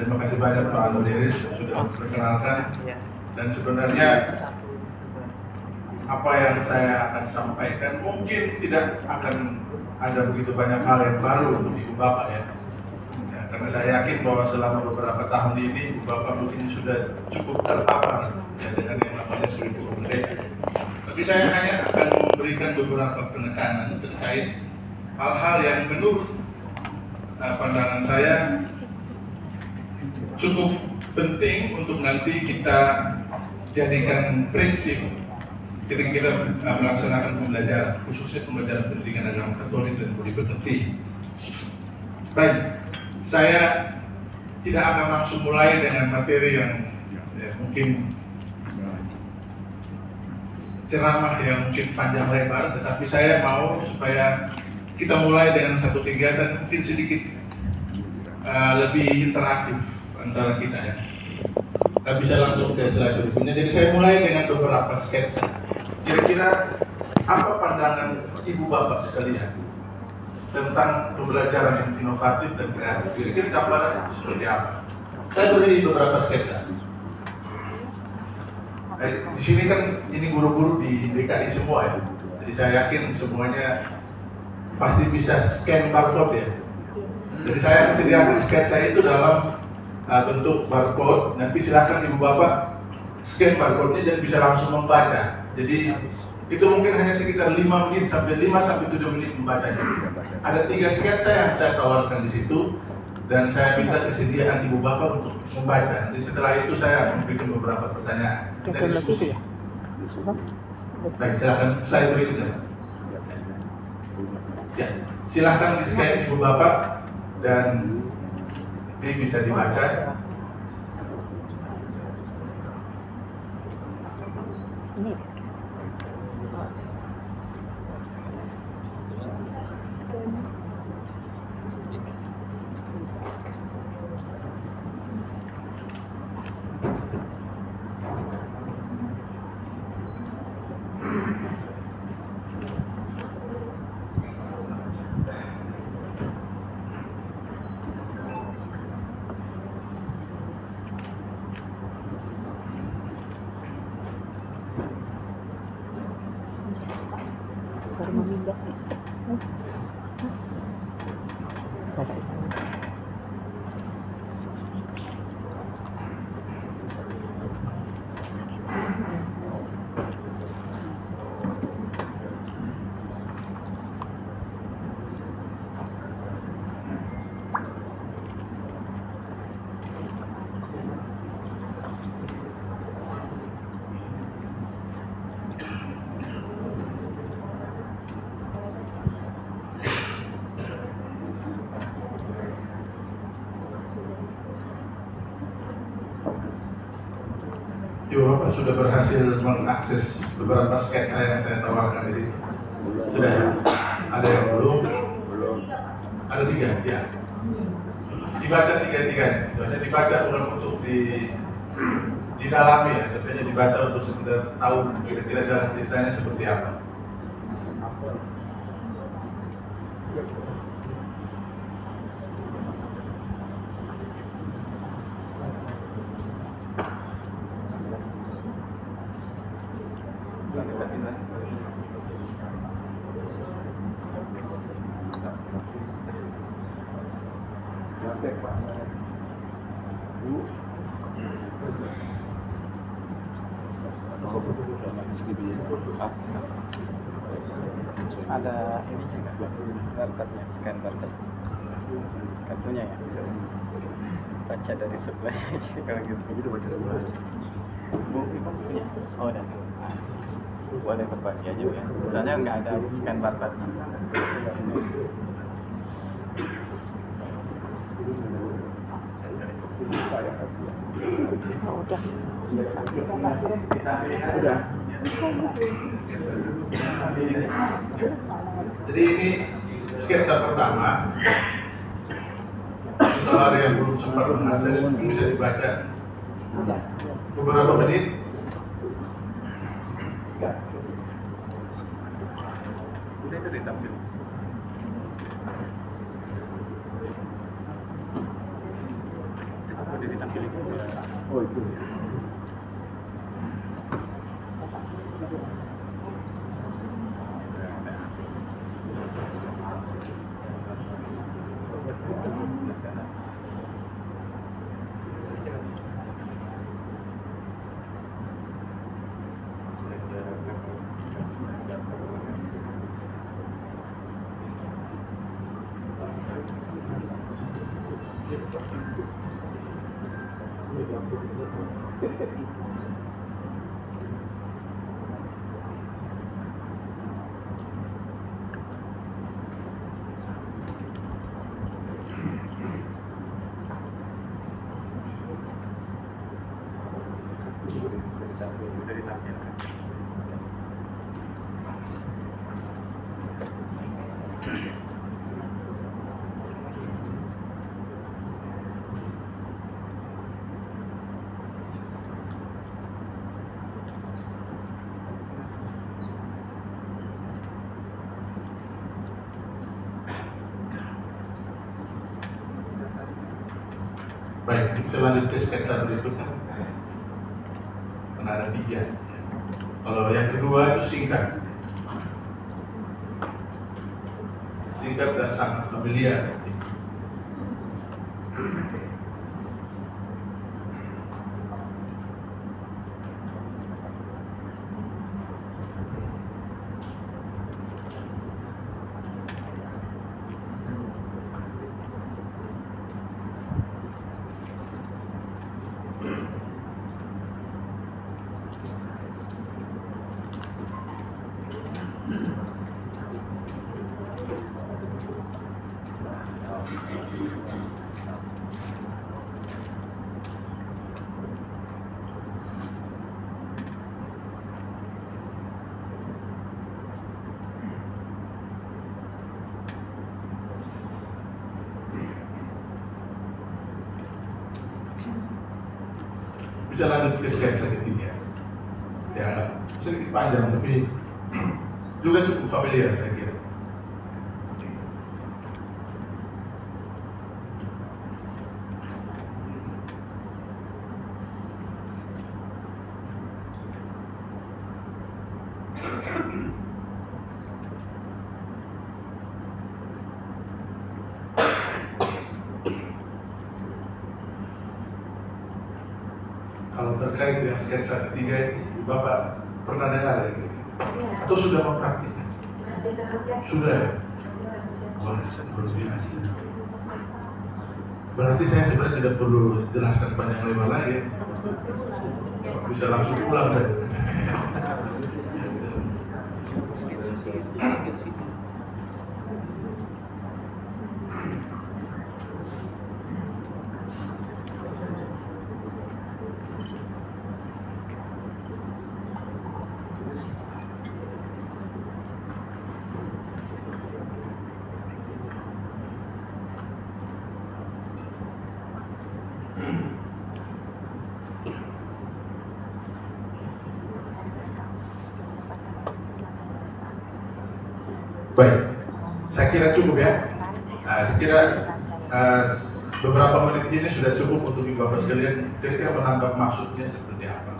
Terima kasih banyak Pak Anodiris sudah memperkenalkan. Dan sebenarnya apa yang saya akan sampaikan mungkin tidak akan ada begitu banyak hal yang baru untuk Ibu Bapak ya. Karena saya yakin bahwa selama beberapa tahun ini Ibu Bapak mungkin sudah cukup terpapar ya, dengan yang namanya 1000 merdeka. Tapi saya hanya akan memberikan beberapa penekanan terkait hal-hal yang menurut pandangan saya cukup penting untuk nanti kita jadikan prinsip ketika kita melaksanakan pembelajaran, khususnya pembelajaran pendidikan agama Katolik dan budi pekerti. Baik, saya tidak akan langsung mulai dengan materi yang mungkin ceramah yang mungkin panjang lebar, tetapi saya mau supaya kita mulai dengan satu kegiatan mungkin sedikit lebih interaktif antara kita ya. Kita bisa langsung ke slide berikutnya. Jadi saya mulai dengan beberapa sketsa. Kira-kira apa pandangan Ibu Bapak sekalian tentang pembelajaran yang inovatif dan kreatif? Kira-kira gambarannya seperti apa? Saya beri beberapa sketsa. Di sini kan ini guru-guru di DKI semua ya. Jadi saya yakin semuanya pasti bisa scan barcode ya. Jadi saya sediakan sketsa itu dalam bentuk barcode. Nanti silakan Ibu Bapak scan barcode-nya dan bisa langsung membaca. Jadi itu mungkin hanya sekitar 5 menit sampai 7 menit membacanya. Ada 3 sketsa yang saya tawarkan di situ dan saya minta kesediaan Ibu Bapak untuk membaca. Jadi setelah itu saya memberikan beberapa pertanyaan. Kita diskusi. Baik, silakan slide berikutnya. Ya, silakan di scan Ibu Bapak dan ini bisa dibaca. Ini. Baru memindah nih. Masa itu? Ibu Bapak sudah berhasil mengakses beberapa sketsa yang saya tawarkan di sini. Sudah ya? Ada yang belum? Belum. Ada 3, ya. Dibaca 3-3. Hanya dibaca bukan untuk didalami ya, tapi hanya dibaca untuk sekedar tahu kira-kira jalan ceritanya seperti apa. Ada ini barcode-nya, scan barcode kartunya ya, baca dari sebelah kalau gitu baca sebelah bu punya oh dan boleh berbagi aja ya, misalnya nggak ada scan barcode Udah bisa. Udah. Jadi ini sketsa pertama. Kalau ada yang belum sempat mengakses bisa dibaca beberapa menit. udah itu ditampil. Oh itu ya. Baik, kita lanjut ke sketsa berikutnya. Karena ada 3. Kalau yang kedua itu singkat. Singkat dan sangat familiar. Bisa lanjut ke sketsa ketiga. Ya, sedikit panjang tapi juga cukup familiar saya kira. Kalau terkait dengan sketsa ketiga ini, Bapak pernah dengar ya? Atau sudah mempraktikkan? Sudah ya? Wah, luar biasa. Berarti saya sebenarnya tidak perlu jelaskan panjang lebar lagi. Bisa langsung pulang saya. Baik, saya kira cukup ya. Saya kira beberapa menit ini sudah cukup untuk Bapak sekalian kira-kira menangkap maksudnya seperti apa.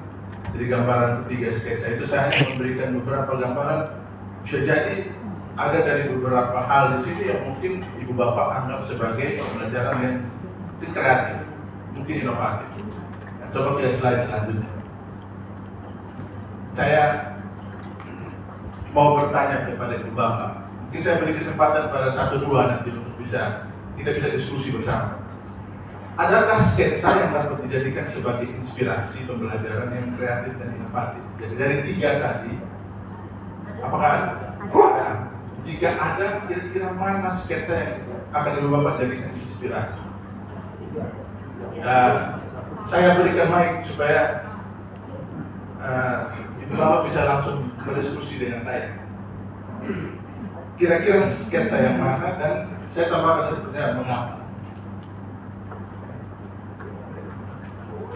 Jadi gambaran ketiga sketsa itu saya hanya memberikan beberapa gambaran. Bisa jadi ada dari beberapa hal di sini yang mungkin Ibu Bapak anggap sebagai pembelajaran yang kreatif, mungkin inovatif. Coba ke slide selanjutnya. Saya mau bertanya kepada Ibu Bapak. Mungkin saya beri kesempatan pada 1-2 nanti untuk kita bisa diskusi bersama. Adakah sketsa yang dapat dijadikan sebagai inspirasi pembelajaran yang kreatif dan inovatif? Jadi dari 3 tadi, apakah ada? Jika ada, kira-kira mana sketsa yang akan Ibu Bapak jadikan inspirasi? Saya berikan mic supaya Ibu Bapak bisa langsung berdiskusi dengan saya. Kira-kira sketsa yang mana dan saya tambahkan sebetulnya mengapa.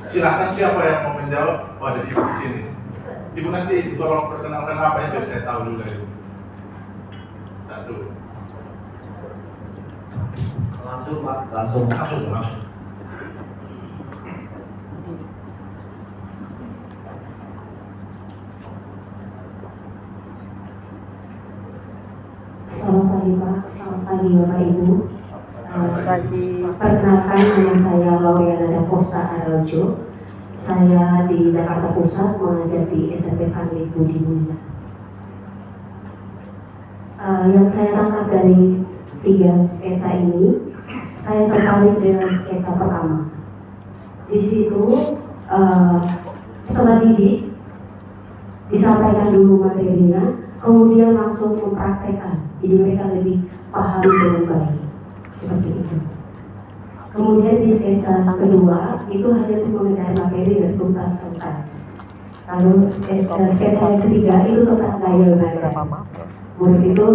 Silahkan siapa yang mau menjawab. Oh, ada Ibu di sini. Ibu nanti tolong perkenalkan apa yang biar saya tahu juga Ibu. 1. Langsung Pak, langsung. pagi Pak, selamat pagi Bapak Ibu. Bagi Perkenalkan, nama saya Lauriana Daposta Araujo. Saya di Jakarta Pusat mengajar di SMP Fadli Budi Mulia. Yang saya tangkap dari 3 sketsa ini, saya tertarik dengan sketsa pertama. Di situ peserta didik disampaikan dulu materinya, kemudian langsung mempraktekkan, jadi mereka lebih paham dengan baik, seperti itu. Kemudian di sketsa kedua itu hanya untuk mengejar materi dan tuntas selesai. Lalu sketsa yang ketiga itu tentang gaya belajar. Murid itu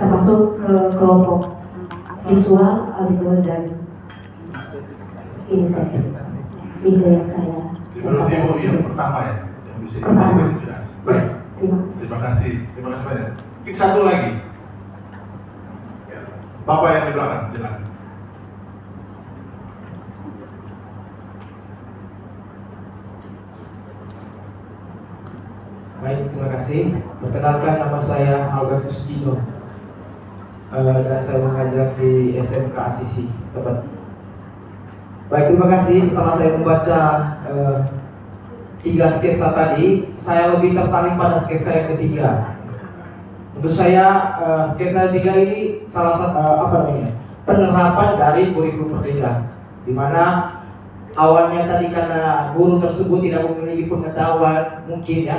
termasuk ke kelompok visual, audio, dan ini saya video yang saya. Menurut Ibu yang pertama ya, yang bisa Pertama. jelas. Baik, terima kasih banyak. Mungkin satu lagi, Bapak yang di belakang, silakan. Baik, terima kasih. Perkenalkan, nama saya Albertus Dino, dan saya mengajar di SMK Asisi, Tebet. Baik, terima kasih. Setelah saya membaca 3 sketsa tadi, saya lebih tertarik pada sketsa yang ketiga. Untuk saya, sketsa ketiga ini salah satu penerapan dari kurikulum merdeka, di mana awalnya tadi karena guru tersebut tidak memiliki pengetahuan mungkin ya,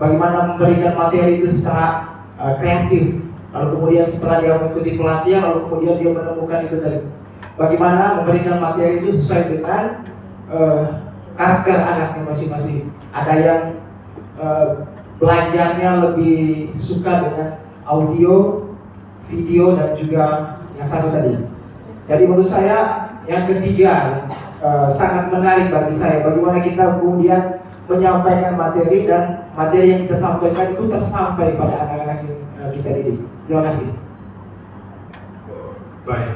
bagaimana memberikan materi itu secara kreatif. Lalu kemudian setelah dia mengikuti pelatihan, lalu kemudian dia menemukan itu dari bagaimana memberikan materi itu sesuai dengan karakter anaknya masing-masing. Ada yang belajarnya lebih suka dengan audio, video, dan juga yang satu tadi. Jadi menurut saya yang ketiga sangat menarik bagi saya, bagaimana kita kemudian menyampaikan materi dan materi yang kita sampaikan itu tersampai pada anak-anak yang kita didik. Terima kasih. Baik,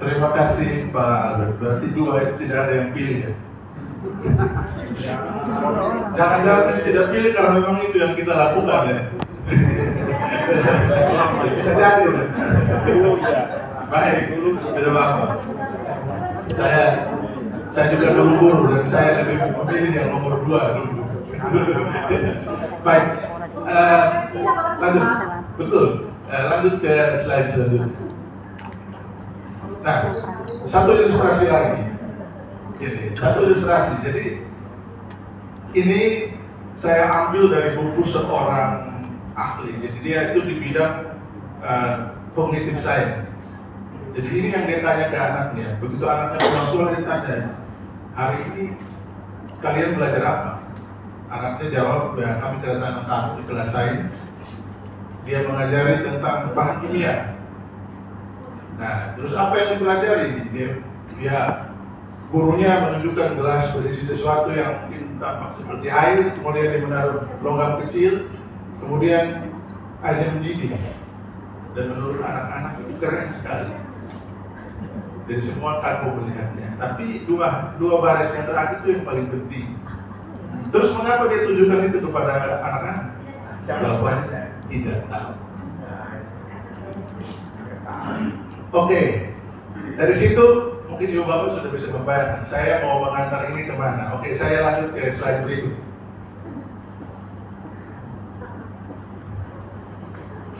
terima kasih Pak Albert. Berarti 2 itu tidak ada yang pilih ya? Jangan-jangan tidak pilih karena memang itu yang kita lakukan ya? Bisa jadi ya? Baik, tidak apa-apa. Saya juga dulu guru dan saya lebih memilih yang nomor 2 dulu. Baik, lanjut. Betul. Lanjut ke slide selanjutnya. Nah, satu ilustrasi lagi. Ini satu ilustrasi. Jadi ini saya ambil dari buku seorang ahli. Jadi dia itu di bidang cognitive science. Jadi ini yang dia tanya ke anaknya. Begitu anaknya pulang sekolah dia tanya, hari ini kalian belajar apa? Anaknya jawab, ya kami kedatangan tamu di kelas sains. Dia mengajari tentang bahan kimia. Nah, terus apa yang dipelajari? Dia gurunya menunjukkan gelas berisi sesuatu yang mungkin tampak seperti air, kemudian dia menaruh logam kecil, kemudian airnya mendidih. Dan menurut anak-anak itu keren sekali. Dari semua kagum melihatnya. Tapi dua baris yang terakhir itu yang paling penting. Terus mengapa dia tunjukkan itu kepada anak-anak? Jawabannya tidak tahu. Oke, dari situ mungkin Ibu Bapak sudah bisa membayangkan saya mau mengantar ini kemana. Oke, saya lanjut ke slide berikut.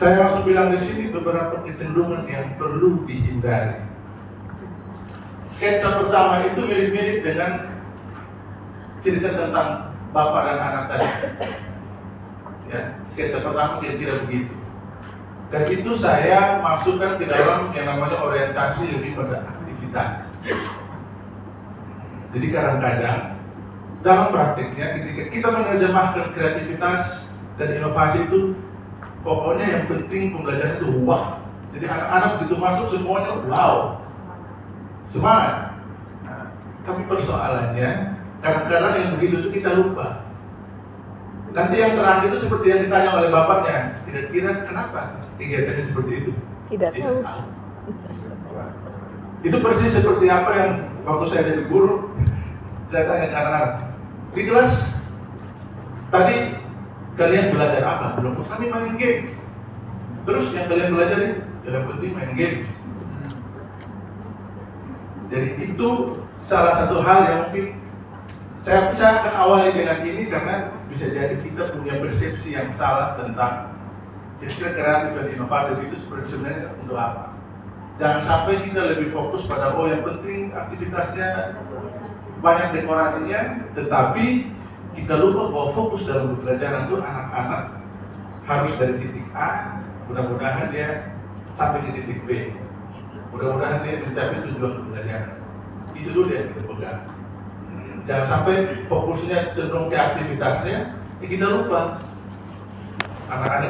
Saya langsung bilang di sini beberapa kecenderungan yang perlu dihindari. Sketsa pertama itu mirip-mirip dengan cerita tentang bapak dan anak tadi. Ya, sketsa pertama kira-kira begitu. Dan itu saya masukkan ke dalam yang namanya orientasi lebih pada aktivitas. Jadi kadang-kadang dalam praktiknya ketika kita menerjemahkan kreativitas dan inovasi itu, pokoknya yang penting pembelajaran itu wah. Jadi anak-anak begitu masuk semuanya wow, semangat. Nah, tapi persoalannya kadang-kadang yang begitu itu kita lupa. Nanti yang terakhir itu seperti yang ditanya oleh bapaknya, kira-kira kenapa kegiatannya seperti itu? Tidak tahu. Itu persis seperti apa yang waktu saya jadi guru, saya tanya ke anak-anak di kelas, tadi kalian belajar apa? Belum, kami main games. Terus yang kalian pelajari, yang penting main games. Jadi itu salah satu hal yang mungkin saya akan awali dengan ini karena bisa jadi kita punya persepsi yang salah tentang kira-kira kreatif dan inovatif itu sebenarnya untuk apa. Jangan sampai kita lebih fokus pada yang penting aktivitasnya banyak dekorasinya, tetapi kita lupa bahwa fokus dalam pembelajaran itu anak-anak harus dari titik A, mudah-mudahan dia sampai ke titik B. Mudah-mudahan dia mencapai tujuan pembelajaran. Itu dulu yang kita pegang. Jangan sampai fokusnya cenderung ke aktivitasnya, kita lupa anak-anak